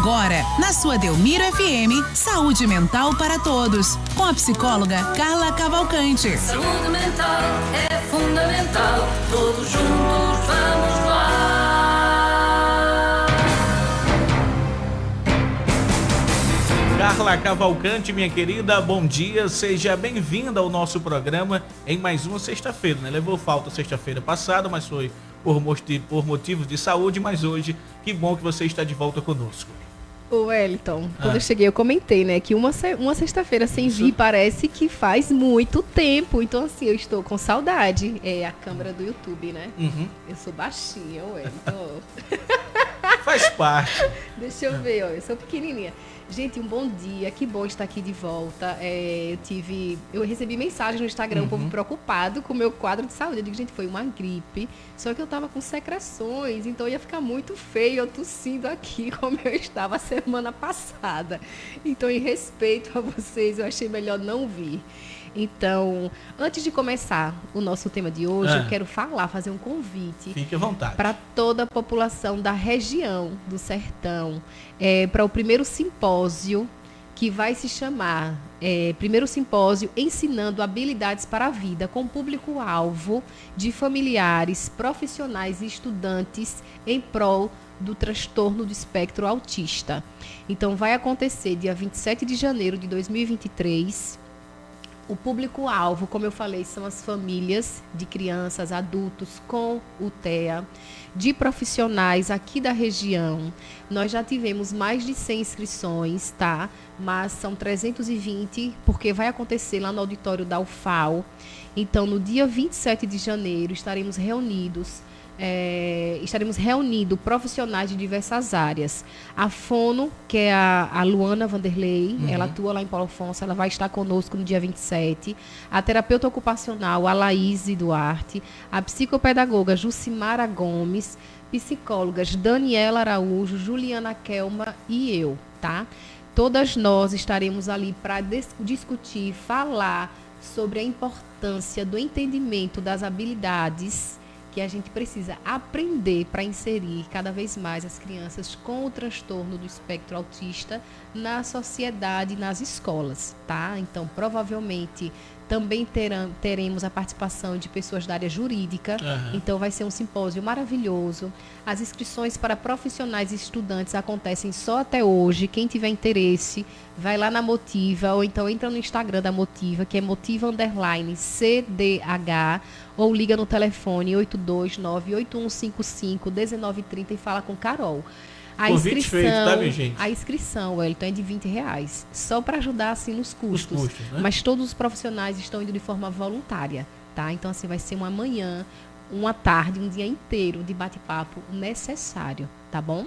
Agora, na sua Delmiro FM, Saúde Mental para Todos, com a psicóloga Carla Cavalcante. Saúde mental é fundamental, todos juntos vamos lá. Carla Cavalcante, minha querida, bom dia, seja bem-vinda ao nosso programa em mais uma sexta-feira, né? Levou falta sexta-feira passada, mas foi por motivos de saúde, mas hoje, que bom que você está de volta conosco. Ô Wellington, quando eu cheguei eu comentei, né, que uma sexta-feira sem vir parece que faz muito tempo, então assim, eu estou com saudade, é a câmera do YouTube, né? Uhum. Eu sou baixinha, Wellington. Faz parte. Deixa eu ver, ó, eu sou pequenininha. Gente, um bom dia, que bom estar aqui de volta. Eu recebi mensagem no Instagram, um povo preocupado com o meu quadro de saúde. Eu digo, gente, foi uma gripe, só que eu tava com secreções, então ia ficar muito feio eu tossindo aqui como eu estava a semana passada. Então, em respeito a vocês, eu achei melhor não vir. Então, antes de começar o nosso tema de hoje, eu quero fazer um convite. Fique à vontade. Para toda a população da região do Sertão, para o primeiro simpósio que vai se chamar Primeiro Simpósio Ensinando Habilidades para a Vida, com público-alvo de familiares, profissionais e estudantes em prol do transtorno do espectro autista. Então, vai acontecer dia 27 de janeiro de 2023. O público-alvo, como eu falei, são as famílias de crianças, adultos com o TEA, de profissionais aqui da região. Nós já tivemos mais de 100 inscrições, tá? Mas são 320, porque vai acontecer lá no auditório da UFAL. Então, no dia 27 de janeiro, estaremos reunindo profissionais de diversas áreas. A Fono, que é a Luana Vanderlei, ela atua lá em Paulo Afonso, ela vai estar conosco no dia 27. A terapeuta ocupacional, a Laís Duarte. A psicopedagoga Jucimara Gomes. Psicólogas Daniela Araújo, Juliana Kelma e eu, tá? Todas nós estaremos ali para discutir, falar sobre a importância do entendimento das habilidades que a gente precisa aprender para inserir cada vez mais as crianças com o transtorno do espectro autista na sociedade e nas escolas, tá? Então, provavelmente, também teremos a participação de pessoas da área jurídica. Então, vai ser um simpósio maravilhoso. As inscrições para profissionais e estudantes acontecem só até hoje. Quem tiver interesse, vai lá na Motiva, ou então entra no Instagram da Motiva, que é Motiva_CDH, ou liga no telefone 829-8155-1930 e fala com Carol. A inscrição, Wellington, é de R$20, só para ajudar assim nos custos. Né? Mas todos os profissionais estão indo de forma voluntária, tá? Então, assim, vai ser uma manhã, uma tarde, um dia inteiro de bate-papo necessário, tá bom?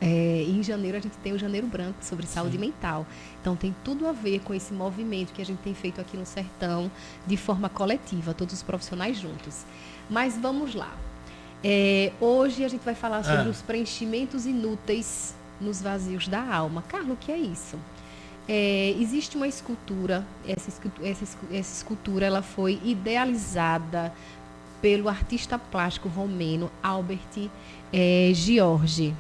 Em janeiro a gente tem o Janeiro Branco sobre saúde mental. Então tem tudo a ver com esse movimento que a gente tem feito aqui no Sertão de forma coletiva, todos os profissionais juntos. Mas vamos lá. Hoje a gente vai falar sobre os preenchimentos inúteis nos vazios da alma. Carlos, o que é isso? Existe uma escultura, essa escultura ela foi idealizada pelo artista plástico romeno Albert Giorgi.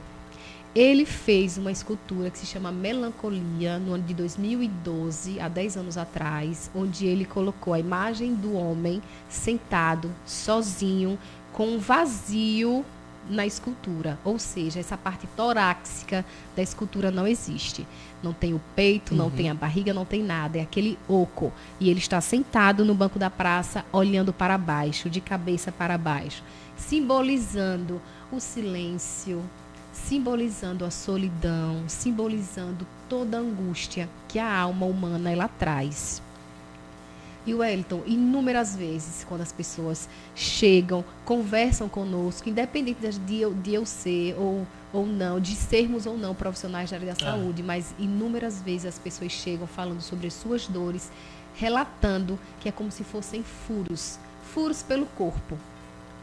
Ele fez uma escultura que se chama Melancolia, no ano de 2012, há 10 anos atrás, onde ele colocou a imagem do homem sentado, sozinho, com um vazio na escultura. Ou seja, essa parte torácica da escultura não existe. Não tem o peito, não tem a barriga, não tem nada. É aquele oco. E ele está sentado no banco da praça, olhando para baixo, de cabeça para baixo, simbolizando o silêncio, simbolizando a solidão, simbolizando toda a angústia que a alma humana ela traz. E Wellington, inúmeras vezes, quando as pessoas chegam, conversam conosco, independente de eu ser ou não, de sermos ou não profissionais da área da saúde, mas inúmeras vezes as pessoas chegam falando sobre as suas dores, relatando que é como se fossem furos pelo corpo.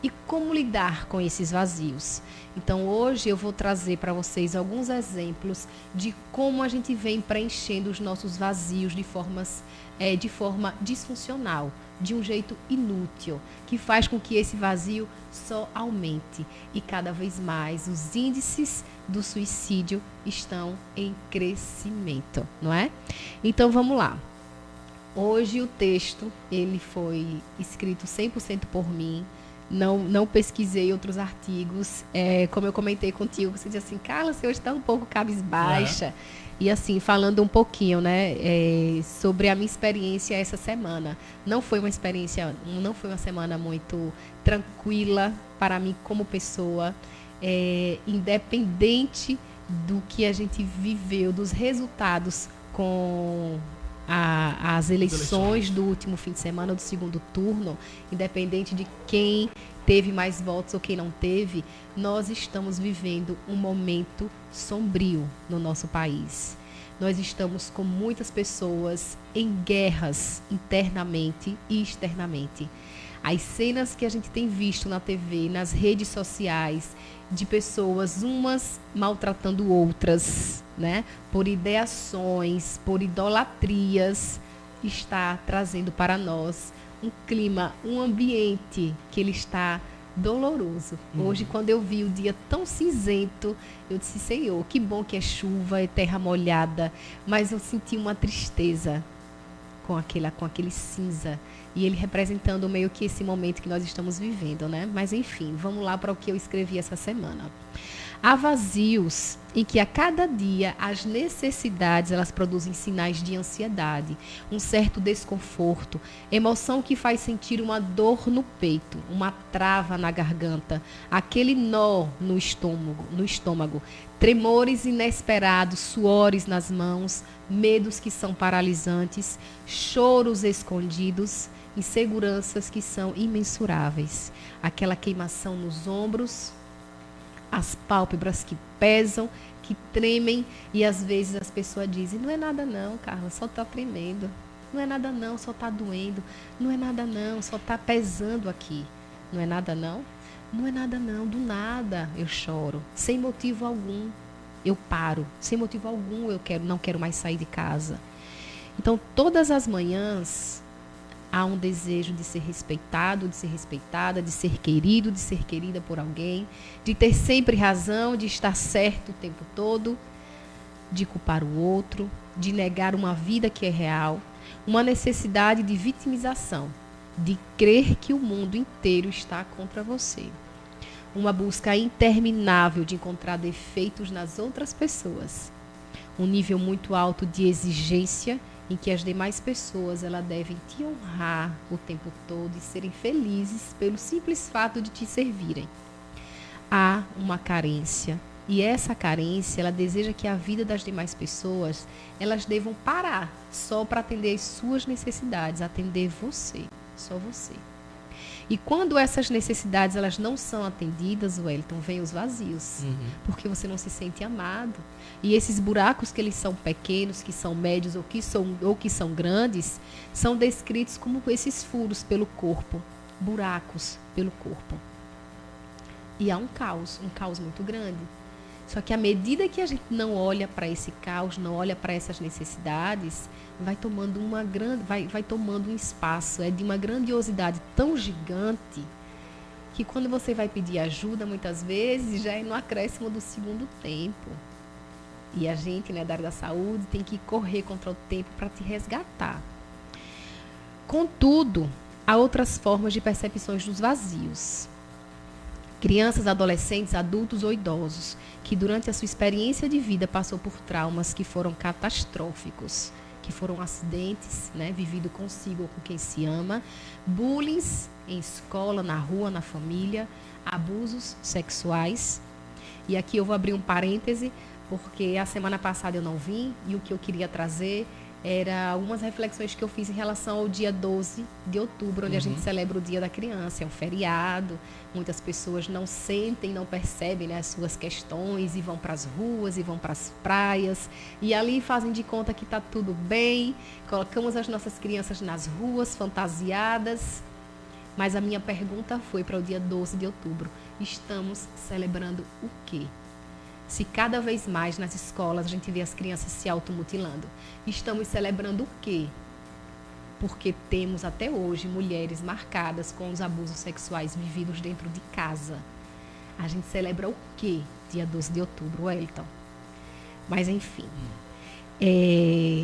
E como lidar com esses vazios? Então, hoje eu vou trazer para vocês alguns exemplos de como a gente vem preenchendo os nossos vazios de forma disfuncional, de um jeito inútil, que faz com que esse vazio só aumente. E cada vez mais os índices do suicídio estão em crescimento, não é? Então, vamos lá. Hoje o texto, ele foi escrito 100% por mim. Não pesquisei outros artigos. Como eu comentei contigo, você disse assim, Carla, você hoje está um pouco cabisbaixa. E assim, falando um pouquinho, né, sobre a minha experiência essa semana. Não foi uma semana muito tranquila para mim como pessoa. Independente do que a gente viveu, dos resultados com as eleições do último fim de semana, do segundo turno, independente de quem teve mais votos ou quem não teve, nós estamos vivendo um momento sombrio no nosso país. Nós estamos com muitas pessoas em guerras internamente e externamente. As cenas que a gente tem visto na TV, nas redes sociais, de pessoas, umas maltratando outras, né? Por ideações, por idolatrias, está trazendo para nós um clima, um ambiente que ele está doloroso. Hoje, quando eu vi o dia tão cinzento, eu disse, Senhor, que bom que é chuva, é terra molhada, mas eu senti uma tristeza com aquele cinza. E ele representando meio que esse momento que nós estamos vivendo, né? Mas enfim, vamos lá para o que eu escrevi essa semana. Há vazios em que a cada dia as necessidades elas produzem sinais de ansiedade, um certo desconforto, emoção que faz sentir uma dor no peito, uma trava na garganta, aquele nó no estômago, tremores inesperados, suores nas mãos, medos que são paralisantes, choros escondidos, inseguranças que são imensuráveis, aquela queimação nos ombros, as pálpebras que pesam, que tremem, e às vezes as pessoas dizem, não é nada não, Carla, só está tremendo, não é nada não, só está doendo, não é nada não, só está pesando aqui, não é nada não, não é nada não, do nada eu choro, sem motivo algum, eu paro, sem motivo algum não quero mais sair de casa. Então todas as manhãs há um desejo de ser respeitado, de ser respeitada, de ser querido, de ser querida por alguém, de ter sempre razão, de estar certo o tempo todo, de culpar o outro, de negar uma vida que é real, uma necessidade de vitimização, de crer que o mundo inteiro está contra você. Uma busca interminável de encontrar defeitos nas outras pessoas. Um nível muito alto de exigência em que as demais pessoas elas devem te honrar o tempo todo e serem felizes pelo simples fato de te servirem. Há uma carência, e essa carência ela deseja que a vida das demais pessoas elas devam parar só para atender as suas necessidades, atender você, só você. E quando essas necessidades elas não são atendidas, Wellington, vem os vazios, porque você não se sente amado. E esses buracos que eles são pequenos, que são médios ou que são grandes, são descritos como esses furos pelo corpo, buracos pelo corpo. E há um caos muito grande. Só que à medida que a gente não olha para esse caos, não olha para essas necessidades, vai tomando vai tomando um espaço, de uma grandiosidade tão gigante, que quando você vai pedir ajuda, muitas vezes, já é no acréscimo do segundo tempo. E a gente, né, da área da saúde, tem que correr contra o tempo para te resgatar. Contudo, há outras formas de percepções dos vazios. Crianças, adolescentes, adultos ou idosos, que durante a sua experiência de vida passou por traumas que foram catastróficos, que foram acidentes, né, vivido consigo ou com quem se ama, bullying em escola, na rua, na família, abusos sexuais. E aqui eu vou abrir um parêntese, porque a semana passada eu não vim, e o que eu queria trazer era algumas reflexões que eu fiz em relação ao dia 12 de outubro, onde a gente celebra o Dia da Criança. É um feriado, muitas pessoas não sentem, não percebem, né, as suas questões e vão para as ruas e vão para as praias e ali fazem de conta que está tudo bem, colocamos as nossas crianças nas ruas fantasiadas Mas a minha pergunta foi para o dia 12 de outubro. Estamos celebrando o quê? Se cada vez mais nas escolas a gente vê as crianças se automutilando, estamos celebrando o quê? Porque temos até hoje mulheres marcadas com os abusos sexuais vividos dentro de casa. A gente celebra o quê? Dia 12 de outubro, Wellington. Mas, enfim,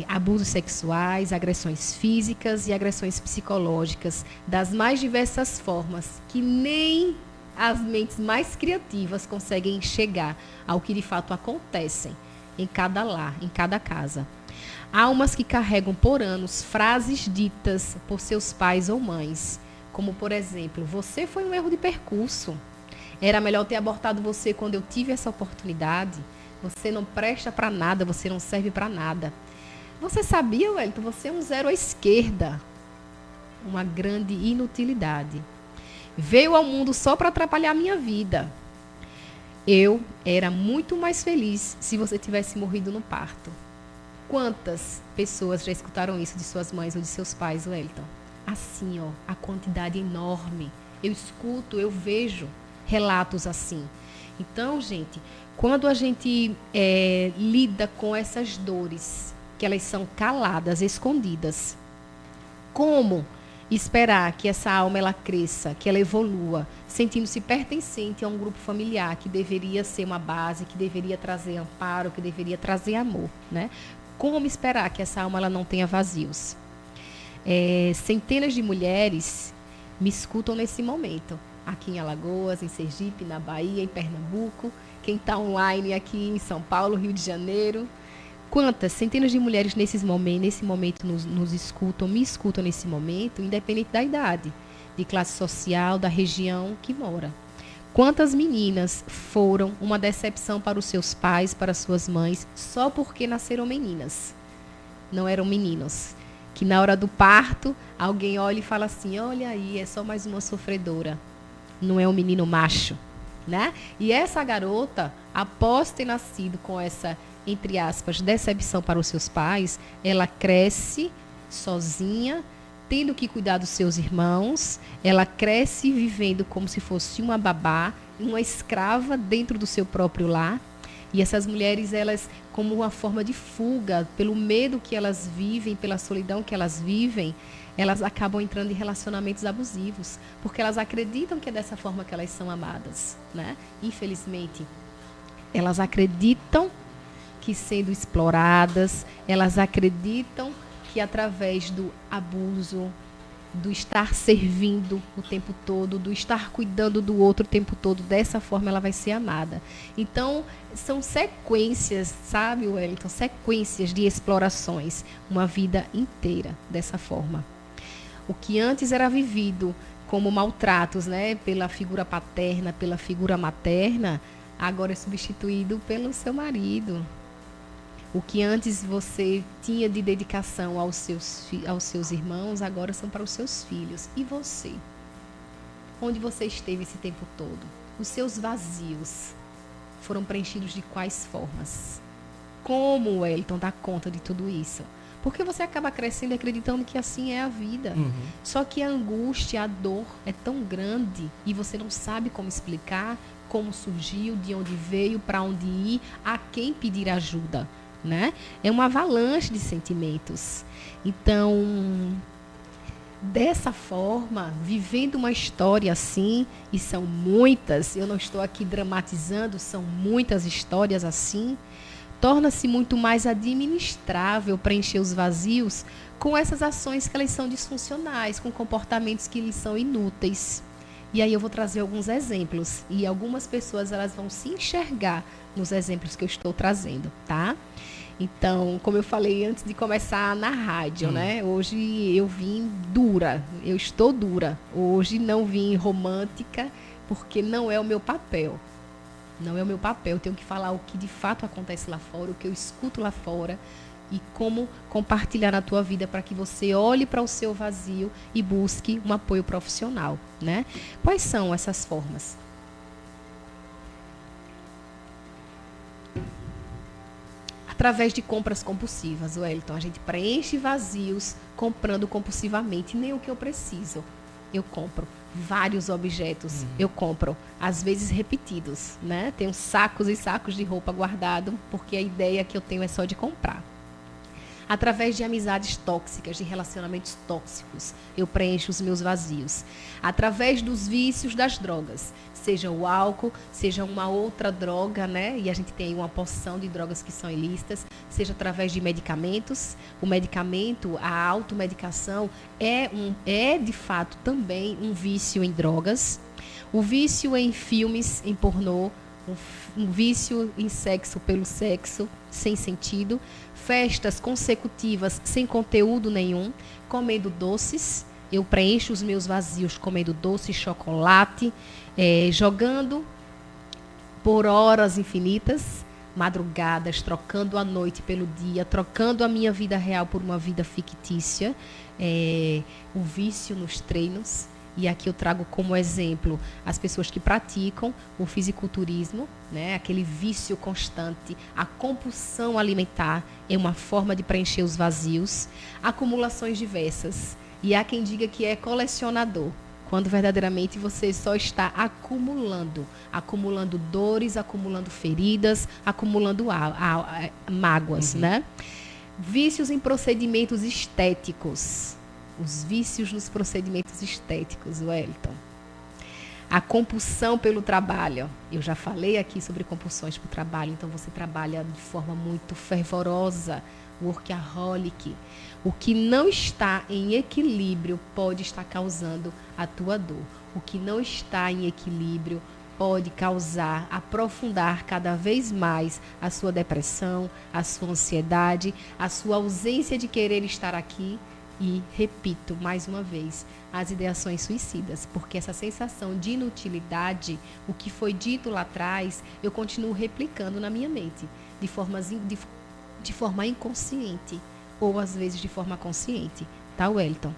abusos sexuais, agressões físicas e agressões psicológicas, das mais diversas formas, que nem as mentes mais criativas conseguem chegar ao que de fato acontecem em cada lar, em cada casa. Almas que carregam por anos frases ditas por seus pais ou mães, como, por exemplo, você foi um erro de percurso. Era melhor ter abortado você quando eu tive essa oportunidade. Você não presta para nada, você não serve para nada. Você sabia, Wellington, você é um zero à esquerda. Uma grande inutilidade. Veio ao mundo só para atrapalhar a minha vida. Eu era muito mais feliz se você tivesse morrido no parto. Quantas pessoas já escutaram isso de suas mães ou de seus pais, Wellington? Assim, ó, a quantidade enorme. Eu escuto, eu vejo relatos assim. Então, gente, quando a gente lida com essas dores, que elas são caladas, escondidas, como esperar que essa alma ela cresça, que ela evolua, sentindo-se pertencente a um grupo familiar que deveria ser uma base, que deveria trazer amparo, que deveria trazer amor, né? Como esperar que essa alma ela não tenha vazios? Centenas de mulheres me escutam nesse momento. Aqui em Alagoas, em Sergipe, na Bahia, em Pernambuco, quem está online aqui em São Paulo, Rio de Janeiro. Quantas centenas de mulheres nesse momento nos escutam, me escutam nesse momento, independente da idade, de classe social, da região que mora. Quantas meninas foram uma decepção para os seus pais, para suas mães, só porque nasceram meninas, não eram meninos. Que na hora do parto, alguém olha e fala assim, olha aí, é só mais uma sofredora. Não é um menino macho, né? E essa garota, após ter nascido com essa, entre aspas, decepção para os seus pais, ela cresce sozinha, tendo que cuidar dos seus irmãos, ela cresce vivendo como se fosse uma babá, uma escrava dentro do seu próprio lar. E essas mulheres, elas, como uma forma de fuga, pelo medo que elas vivem, pela solidão que elas vivem, elas acabam entrando em relacionamentos abusivos, porque elas acreditam que é dessa forma que elas são amadas, né? Infelizmente, elas acreditam que sendo exploradas, elas acreditam que através do abuso, do estar servindo o tempo todo, do estar cuidando do outro o tempo todo, dessa forma ela vai ser amada. Então, são sequências, sabe, Wellington? Sequências de explorações, uma vida inteira dessa forma. O que antes era vivido como maltratos, né, pela figura paterna, pela figura materna, agora é substituído pelo seu marido. O que antes você tinha de dedicação aos seus irmãos, agora são para os seus filhos. E você? Onde você esteve esse tempo todo? Os seus vazios foram preenchidos de quais formas? Como o Wellington dá conta de tudo isso? Porque você acaba crescendo acreditando que assim é a vida. Uhum. Só que a angústia, a dor é tão grande e você não sabe como explicar, como surgiu, de onde veio, para onde ir, a quem pedir ajuda. Né? É uma avalanche de sentimentos. Então, dessa forma, vivendo uma história assim, e são muitas, eu não estou aqui dramatizando, são muitas histórias assim, torna-se muito mais administrável preencher os vazios com essas ações que elas são disfuncionais, com comportamentos que lhes são inúteis. E aí eu vou trazer alguns exemplos, e algumas pessoas elas vão se enxergar nos exemplos que eu estou trazendo, tá? Então, como eu falei antes de começar na rádio, né? Hoje eu vim dura, eu estou dura. Hoje não vim romântica, porque não é o meu papel. Não é o meu papel, eu tenho que falar o que de fato acontece lá fora, o que eu escuto lá fora e como compartilhar na tua vida para que você olhe para o seu vazio e busque um apoio profissional, né? Quais são essas formas? Através de compras compulsivas, Wellington, a gente preenche vazios comprando compulsivamente, nem o que eu preciso. eu compro. Vários objetos eu compro, às vezes repetidos, né? Tenho sacos e sacos de roupa guardado, porque a ideia que eu tenho é só de comprar. Através de amizades tóxicas, de relacionamentos tóxicos, eu preencho os meus vazios. Através dos vícios das drogas, seja o álcool, seja uma outra droga, né? E a gente tem aí uma porção de drogas que são ilícitas, seja através de medicamentos. O medicamento, a automedicação, é de fato também um vício em drogas. O vício em filmes, em pornô, um vício em sexo pelo sexo, sem sentido. Festas consecutivas sem conteúdo nenhum, comendo doces. Eu preencho os meus vazios comendo doce, chocolate, jogando por horas infinitas, madrugadas, trocando a noite pelo dia, trocando a minha vida real por uma vida fictícia. O vício nos treinos. E aqui eu trago como exemplo as pessoas que praticam o fisiculturismo, né? Aquele vício constante, a compulsão alimentar é uma forma de preencher os vazios, acumulações diversas. E há quem diga que é colecionador, quando verdadeiramente você só está acumulando dores, acumulando feridas, acumulando mágoas, né? Vícios em procedimentos estéticos. Os vícios nos procedimentos estéticos, Wellington. A compulsão pelo trabalho. Eu já falei aqui sobre compulsões pelo trabalho, então você trabalha de forma muito fervorosa, workaholic. O que não está em equilíbrio pode estar causando a tua dor. O que não está em equilíbrio pode causar, aprofundar cada vez mais a sua depressão, a sua ansiedade, a sua ausência de querer estar aqui. E, repito, mais uma vez, as ideações suicidas, porque essa sensação de inutilidade, o que foi dito lá atrás, eu continuo replicando na minha mente, de forma inconsciente, ou às vezes de forma consciente, tá, Wellington?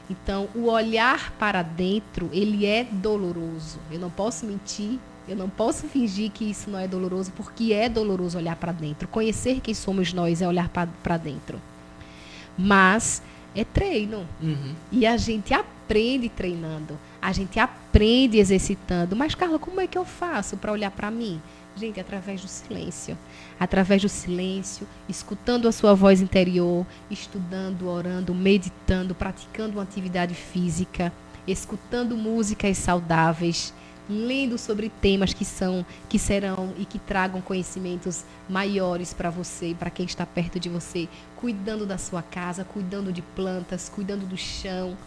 Então, o olhar para dentro, ele é doloroso. Eu não posso mentir, eu não posso fingir que isso não é doloroso, porque é doloroso olhar para dentro. Conhecer quem somos nós é olhar para dentro. Mas é treino. E a gente aprende treinando. A gente aprende exercitando. Mas, Carla, como é que eu faço para olhar para mim? Gente, através do silêncio. Através do silêncio, escutando a sua voz interior, estudando, orando, meditando, praticando uma atividade física, escutando músicas saudáveis, lendo sobre temas que serão e que tragam conhecimentos maiores para você e para quem está perto de você, cuidando da sua casa, cuidando de plantas, cuidando do chão.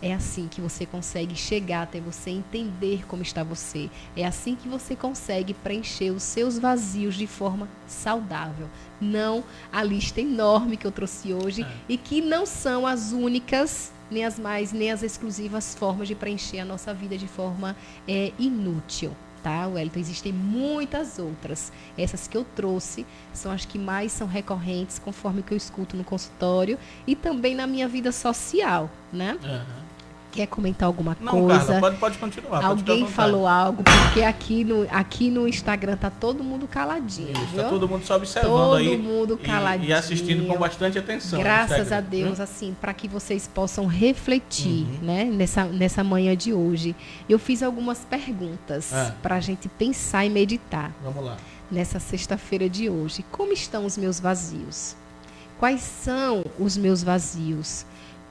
É assim que você consegue chegar até você, entender como está você. É assim que você consegue preencher os seus vazios de forma saudável. Não a lista enorme que eu trouxe hoje e que não são as únicas, nem as exclusivas formas de preencher a nossa vida de forma inútil. Tá, Wellington? Existem muitas outras. Essas que eu trouxe são as que mais são recorrentes, conforme o que eu escuto no consultório e também na minha vida social, né? Quer comentar alguma coisa? Carla, pode continuar. Alguém falou algo, porque aqui no Instagram tá todo mundo caladinho. Tá todo mundo só observando aí. Todo mundo caladinho. E assistindo com bastante atenção. Graças a Deus, assim, para que vocês possam refletir, né, nessa manhã de hoje. Eu fiz algumas perguntas para a gente pensar e meditar. Vamos lá. Nessa sexta-feira de hoje. Como estão os meus vazios? Quais são os meus vazios?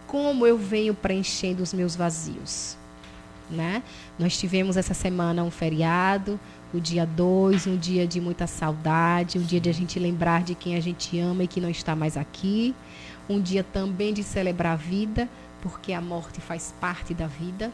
Como eu venho preenchendo os meus vazios, né? Nós tivemos essa semana um feriado, o dia 2, um dia de muita saudade, um dia de a gente lembrar de quem a gente ama e que não está mais aqui, um dia também de celebrar a vida, porque a morte faz parte da vida.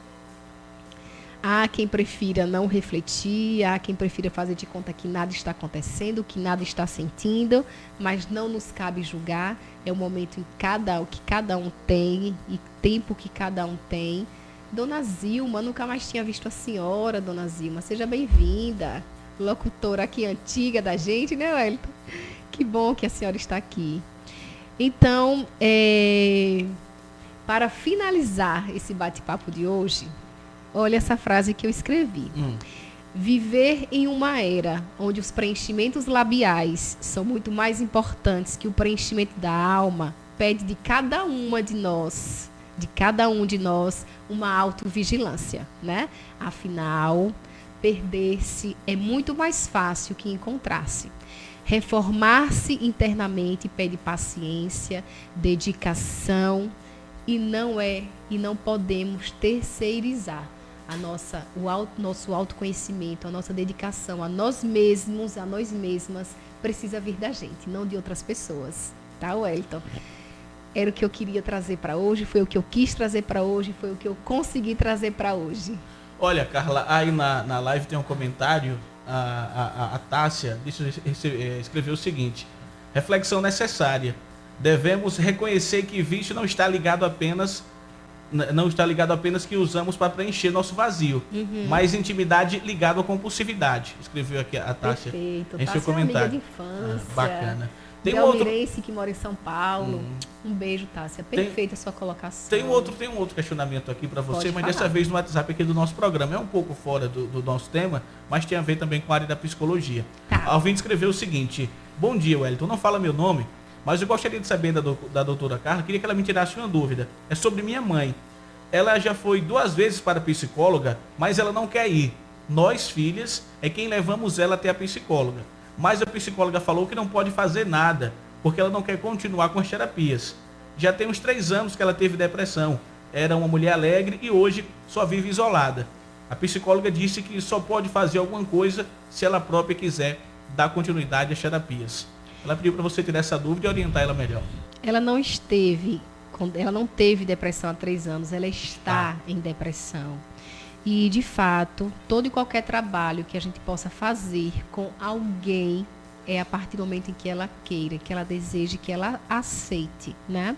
Há quem prefira não refletir, há quem prefira fazer de conta que nada está acontecendo, que nada está sentindo, mas não nos cabe julgar. É o momento que cada um tem e tempo que cada um tem. Dona Zilma, nunca mais tinha visto a senhora, Dona Zilma. Seja bem-vinda. Locutora aqui antiga da gente, né, Wellington? Que bom que a senhora está aqui. Então, para finalizar esse bate-papo de hoje, olha essa frase que eu escrevi. Viver em uma era onde os preenchimentos labiais são muito mais importantes que o preenchimento da alma pede de cada uma de nós de cada um de nós uma autovigilância, né? Afinal, perder-se é muito mais fácil que encontrar-se. Reformar-se internamente pede paciência, dedicação e não podemos terceirizar nosso autoconhecimento, a nossa dedicação a nós mesmos, a nós mesmas, precisa vir da gente, não de outras pessoas, tá, Wellington? Era o que eu queria trazer para hoje, foi o que eu quis trazer para hoje, foi o que eu consegui trazer para hoje. Olha, Carla, aí na live tem um comentário, a Tássia escreveu o seguinte: reflexão necessária. Devemos reconhecer que vício não está ligado apenas que usamos para preencher nosso vazio, mas intimidade ligada à compulsividade. Escreveu aqui a Tássia. Perfeito. Em seu comentário. Amiga de infância. Bacana. Tem Belmirense, que mora em São Paulo. Um beijo, Tássia. Perfeita a sua colocação. Tem um outro questionamento aqui para você, mas dessa vez no WhatsApp aqui do nosso programa. É um pouco fora do nosso tema, mas tem a ver também com a área da psicologia. Tá. A ouvinte escreveu o seguinte: bom dia, Wellington. Não fala meu nome, mas eu gostaria de saber da doutora Carla, queria que ela me tirasse uma dúvida. É sobre minha mãe. Ela já foi 2 vezes para a psicóloga, mas ela não quer ir. Nós, filhas, é quem levamos ela até a psicóloga. Mas a psicóloga falou que não pode fazer nada, porque ela não quer continuar com as terapias. Já tem uns 3 anos que ela teve depressão. Era uma mulher alegre e hoje só vive isolada. A psicóloga disse que só pode fazer alguma coisa se ela própria quiser dar continuidade às terapias. Ela pediu para você tirar essa dúvida e orientar ela melhor. Ela não teve depressão há 3 anos, ela está em depressão. E, de fato, todo e qualquer trabalho que a gente possa fazer com alguém é a partir do momento em que ela queira, que ela deseje, que ela aceite, né?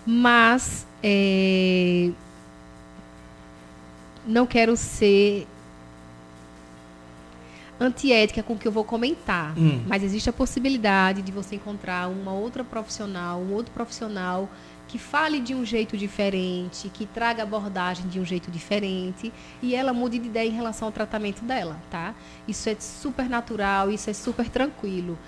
Mas não quero ser antiética com o que eu vou comentar, mas existe a possibilidade de você encontrar um outro profissional que fale de um jeito diferente, que traga abordagem de um jeito diferente e ela mude de ideia em relação ao tratamento dela, tá? Isso é super natural, isso é super tranquilo.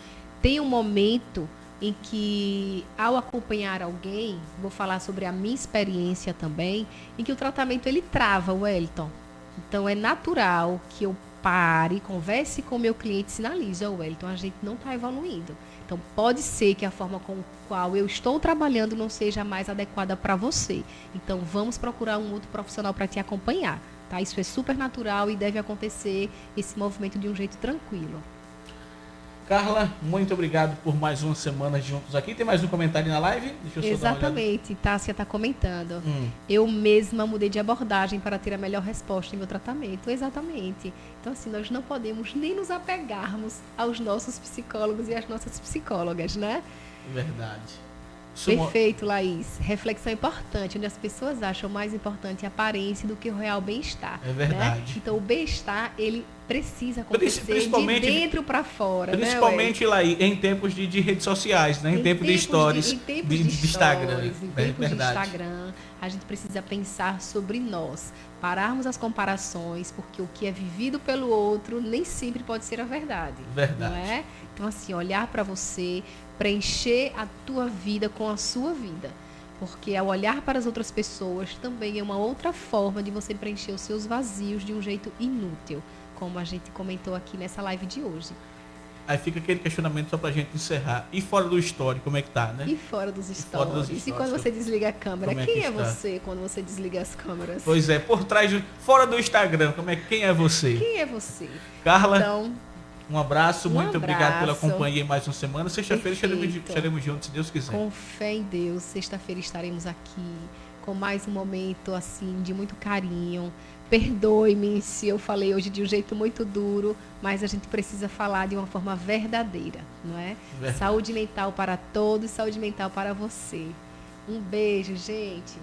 Tem um momento em que, ao acompanhar alguém, vou falar sobre a minha experiência também, em que o tratamento ele trava, Wellington. Então, é natural que eu pare, converse com o meu cliente e sinalize: Wellington, a gente não está evoluindo. Então, pode ser que a forma com a qual eu estou trabalhando não seja mais adequada para você. Então, vamos procurar um outro profissional para te acompanhar, tá? Isso é super natural e deve acontecer esse movimento de um jeito tranquilo. Carla, muito obrigado por mais uma semana juntos aqui. Tem mais um comentário na live? Deixa eu só dar uma olhada. Exatamente, Tássia está comentando. Eu mesma mudei de abordagem para ter a melhor resposta em meu tratamento. Exatamente. Então, assim, nós não podemos nem nos apegarmos aos nossos psicólogos e às nossas psicólogas, né? Verdade. Perfeito, Laís. Reflexão importante, onde as pessoas acham mais importante a aparência do que o real bem-estar. É verdade. Né? Então, o bem-estar, ele precisa acontecer de dentro para fora. Principalmente, né, Laís, em tempos de redes sociais, né? Em tempos de stories, em tempos de Instagram. Em tempos de Instagram, a gente precisa pensar sobre nós. Pararmos as comparações, porque o que é vivido pelo outro nem sempre pode ser a verdade. Verdade. Não é? Então, assim, olhar para você, preencher a tua vida com a sua vida. Porque ao olhar para as outras pessoas também é uma outra forma de você preencher os seus vazios de um jeito inútil, como a gente comentou aqui nessa live de hoje. Aí fica aquele questionamento só pra gente encerrar. E fora do story, como é que tá, né? E fora dos stories. E quando você desliga a câmera? Quem é você quando você desliga as câmeras? Pois é, por trás, fora do Instagram, quem é você? Quem é você? Carla, então, um abraço, muito obrigado pela companhia em mais uma semana. Sexta-feira estaremos juntos, se Deus quiser. Com fé em Deus, sexta-feira estaremos aqui com mais um momento assim de muito carinho. Perdoe-me se eu falei hoje de um jeito muito duro, mas a gente precisa falar de uma forma verdadeira, não é? Verdade. Saúde mental para todos, saúde mental para você. Um beijo, gente.